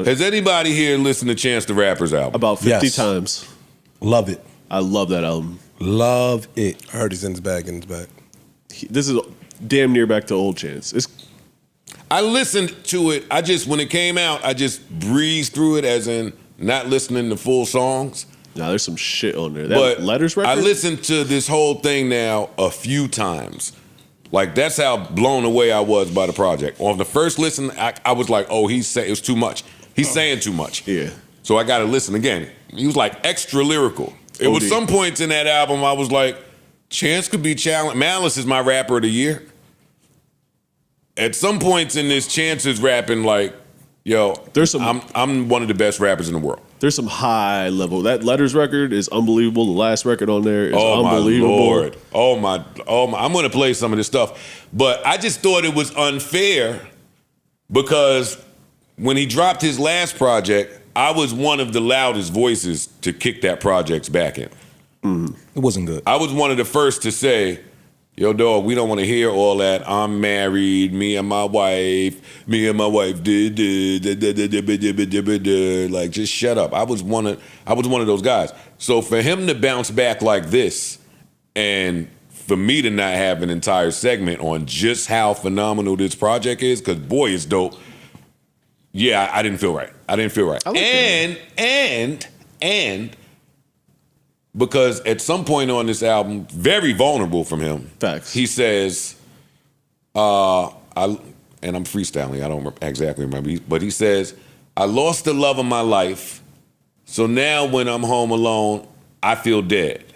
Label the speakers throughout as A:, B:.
A: Has anybody here listened to Chance the Rapper's album?
B: About 50
C: Yes.
B: times.
C: Love it.
B: I love that album.
C: Love it.
D: I heard he's in his bag,
B: This is damn near back to old Chance.
A: I listened to it. When it came out, I just breezed through it, as in not listening to full songs.
B: Nah, there's some shit on there. That
A: But
B: Letters record?
A: I listened to this whole thing now a few times. Like, that's how blown away I was by the project. On the first listen, I was like, oh, it was too much. He's saying too much.
B: Yeah.
A: So I got to listen again. He was like extra lyrical. It was some points in that album I was like, Chance could be challenged. Malice is my rapper of the year. At some points in this, Chance is rapping like, yo, I'm one of the best rappers in the world.
B: There's some high level. That Letters record is unbelievable. The last record on there is unbelievable.
A: My Lord. Oh my. I'm going to play some of this stuff. But I just thought it was unfair because when he dropped his last project, I was one of the loudest voices to kick that project's back in.
C: It wasn't good.
A: I was one of the first to say, yo, dog, we don't want to hear all that. I'm married, me and my wife did, like, just shut up. I was one of those guys. So for him to bounce back like this, and for me to not have an entire segment on just how phenomenal this project is, because boy, it's dope. Yeah, I didn't feel right. And because at some point on this album, very vulnerable from him.
B: Facts.
A: He says, and I'm freestyling, I don't exactly remember, but he says, I lost the love of my life, so now when I'm home alone, I feel dead.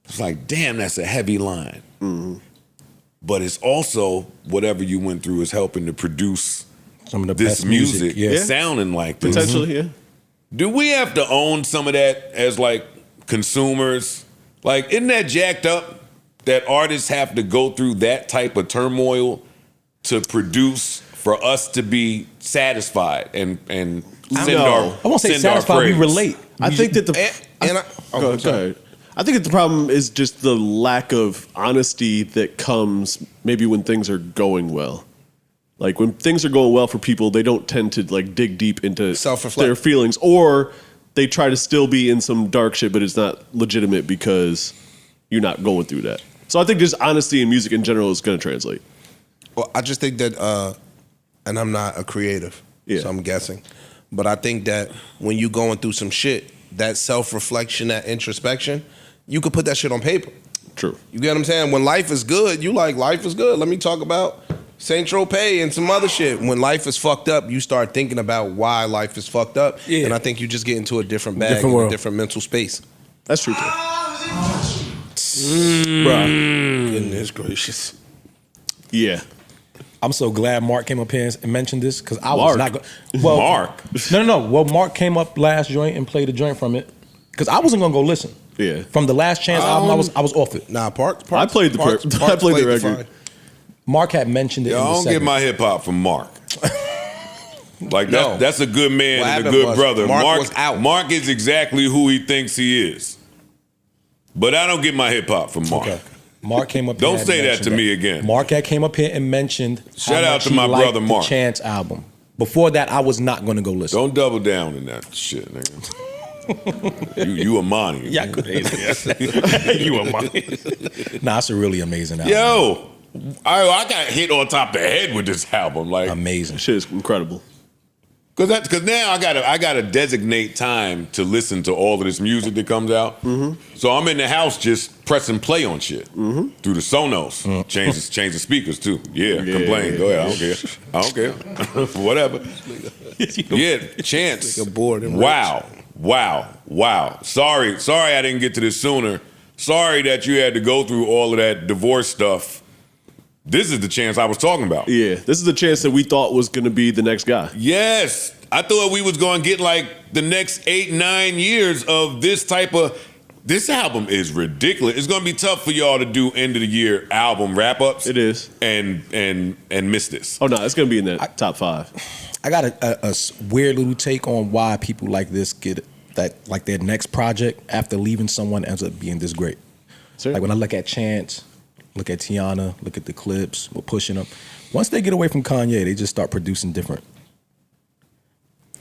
A: It's like, damn, that's a heavy line.
B: Mm-hmm.
A: But it's also whatever you went through is helping to produce
C: some of the
A: this
C: best music,
A: sounding like this.
B: Potentially, yeah.
A: Do we have to own some of that as like consumers? Like, isn't that jacked up that artists have to go through that type of turmoil to produce for us to be satisfied and send our
C: I won't say satisfied, we relate.
B: I think that go ahead. I think that the problem is just the lack of honesty that comes maybe when things are going well. Like, when things are going well for people, they don't tend to like dig deep into their feelings, or they try to still be in some dark shit, but it's not legitimate because you're not going through that. So I think just honesty in music in general is going to translate.
D: Well, I just think that, and I'm not a creative, so I'm guessing, but I think that when you going through some shit, that self-reflection, that introspection, you could put that shit on paper.
B: True.
D: You get what I'm saying? When life is good, you like, life is good. Let me talk about Saint Tropez and some other shit. When life is fucked up, you start thinking about why life is fucked up. Yeah. And I think you just get into a different bag, a different mental space.
B: That's true, too.
D: Goodness gracious.
B: Yeah.
C: I'm so glad Mark came up here and mentioned this, because I was not going.
A: Well, Mark?
C: No. Well, Mark came up last joint and played a joint from it, because I wasn't going to go listen.
B: Yeah.
C: From the last Chance album, I was off it.
D: Nah, Parks
B: I played the record.
C: Mark had mentioned it.
A: Yo,
C: in the
A: I don't
C: segment.
A: get my hip hop from Mark. Like, that's a good man
D: What
A: and a
D: happened
A: good
D: was
A: brother.
D: Mark was out.
A: Mark is exactly who he thinks he is. But I don't get my hip hop from Mark.
C: Okay. Mark came up.
A: Don't
C: here and
A: say that
C: mentioned
A: to me again.
C: Mark had came up here and mentioned.
A: Shout
C: how
A: out
C: much
A: to
C: he
A: my
C: liked
A: brother Mark.
C: The Chance album. Before that, I was not going to go listen.
A: Don't double down in that shit, nigga. you Amani.
C: Yeah, you Amani. Nah, it's a really amazing album.
A: Yo, I got hit on top of the head with this album. Like,
C: amazing.
B: Shit is incredible.
A: Because now I gotta designate time to listen to all of this music that comes out. Mm-hmm. So I'm in the house just pressing play on shit through the Sonos. Change the speakers too. Complain. Go ahead. I don't care. Whatever. Yeah, Chance. Wow. Sorry I didn't get to this sooner. Sorry that you had to go through all of that divorce stuff. This is the Chance I was talking about.
B: Yeah, this is the Chance that we thought was going to be the next guy.
A: Yes. I thought we was going to get like the next 8-9 years of this type of... This album is ridiculous. It's going to be tough for y'all to do end of the year album wrap-ups.
B: It is.
A: And miss this.
B: Oh, no, it's going to be in that top 5.
C: I got a weird little take on why people like this get that, like, their next project after leaving someone ends up being this great.
B: Sure.
C: Like, when I look at Chance, look at Tiana, look at the Clips, we're pushing them. Once they get away from Kanye, they just start producing different.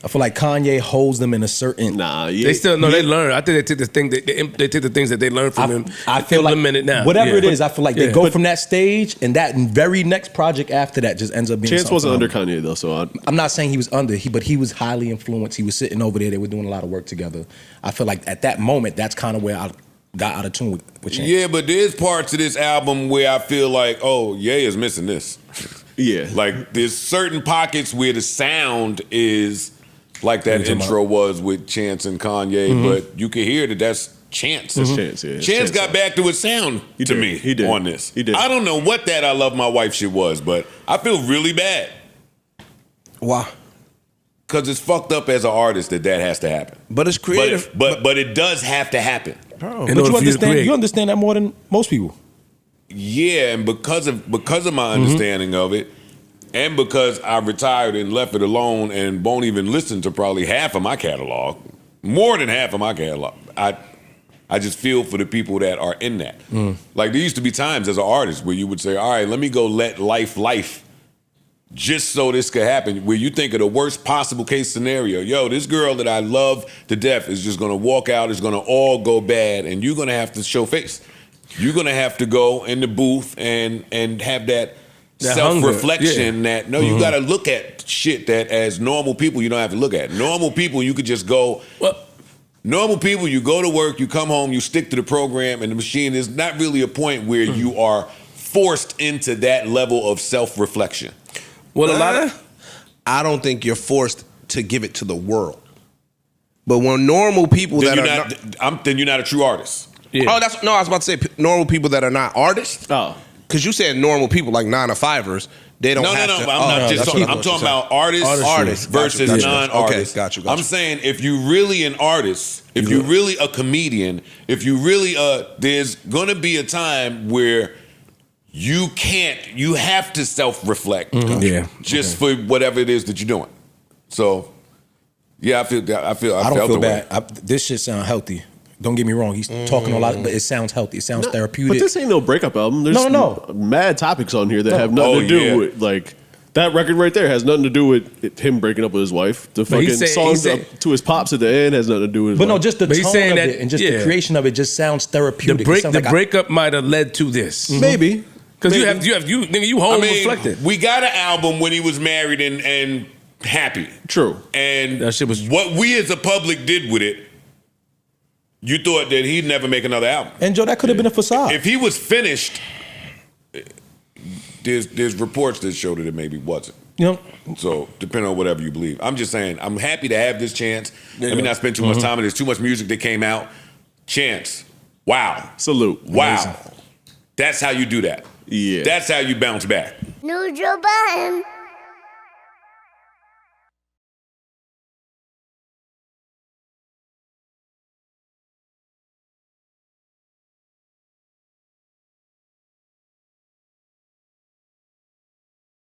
C: I feel like Kanye holds them in a certain.
B: Nah, yeah.
E: They still they learn. I think they took the thing they took the things that they learned from him.
C: I feel like
E: implement it now.
C: Whatever it is, I feel like they go
B: But-
C: from that stage, and that very next project after that just ends up being.
B: Chance wasn't under
C: something.
B: Kanye though, so
C: I'm not saying he was under, but he was highly influenced. He was sitting over there. They were doing a lot of work together. I feel like at that moment, that's kind of where I got out of tune with Chance.
A: Yeah, but there's parts of this album where I feel like, oh, Ye is missing this.
B: yeah.
A: Like there's certain pockets where the sound is like that intro was with Chance and Kanye, but you can hear that that's Chance.
B: It's Chance, yeah. It's
A: Chance got back to his sound
B: He
A: to
B: did.
A: me
B: He did.
A: on this.
B: He did.
A: I don't know what that I Love My Wife shit was, but I feel really bad.
D: Why?
A: Because it's fucked up as an artist that has to happen.
D: But it's creative.
A: But it does have to happen.
E: In
C: But
E: order
C: you
E: for to create.
C: understand that more than most people.
A: Yeah, and because of my understanding of it, and because I retired and left it alone and won't even listen to probably half of my catalog, more than half of my catalog, I just feel for the people that are in that. Like there used to be times as an artist where you would say, all right, let me go let life just so this could happen, where you think of the worst possible case scenario. Yo, this girl that I love to death is just gonna walk out, it's gonna all go bad, and you're gonna have to show face. You're gonna have to go in the booth and have that self-reflection that you gotta look at shit that as normal people you don't have to look at. Normal people you could just go. Normal people, you go to work, you come home, you stick to the program, and the machine is not really a point where you are forced into that level of self-reflection.
E: Well, a lot of
D: I don't think you're forced to give it to the world. But when normal people
A: Then
D: that
A: you're
D: are
A: not, then you're not a true artist.
E: yeah.
D: I was about to say normal people that are not artists.
B: Oh.
D: Because you said normal people like 9-to-5ers, they don't
A: No,
D: have
A: no,
D: to.
A: but I'm not just talking. I'm talking about artists versus
D: Gotcha.
A: non-artists.
D: Okay, got you.
A: I'm saying if you really an artist, if you really a comedian, if you really there's gonna be a time where you have to self-reflect.
C: Yeah.
A: Just for whatever it is that you're doing. So yeah, I don't
C: I don't
A: felt
C: feel
A: the way.
C: bad. This shit sound healthy. Don't get me wrong. He's talking a lot, but it sounds healthy. It sounds therapeutic.
B: But this ain't no breakup album. There's
C: No.
B: mad topics on here that have nothing to do with like that record right there has nothing to do with him breaking up with his wife. The
E: But he
B: fucking
E: said- he
B: songs
E: said-
B: up to his pops at the end has nothing to do with his
C: But no,
B: wife.
C: just the
E: But he's
C: tone
E: saying
C: of
E: that-
C: it and just
E: yeah.
C: the creation of it just sounds
E: the
C: therapeutic. It sounds like
E: breakup might have led to this.
B: Maybe.
E: Because you
B: Maybe.
E: have nigga, you home
A: I mean,
E: reflected.
A: we got an album when he was married and happy.
B: True.
A: And
E: That shit was-
A: what we as a public did with it. You thought that he'd never make another album.
C: And Joe, that could have been a facade.
A: If he was finished, there's reports that show that it maybe wasn't.
C: You know,
A: So depending on whatever you believe, I'm just saying I'm happy to have this chance. Let me not spend too much time. There's too much music that came out. Chance, wow,
B: Salute.
A: wow. That's how you do that.
B: Yeah.
A: That's how you bounce back.
F: New Joe Budden.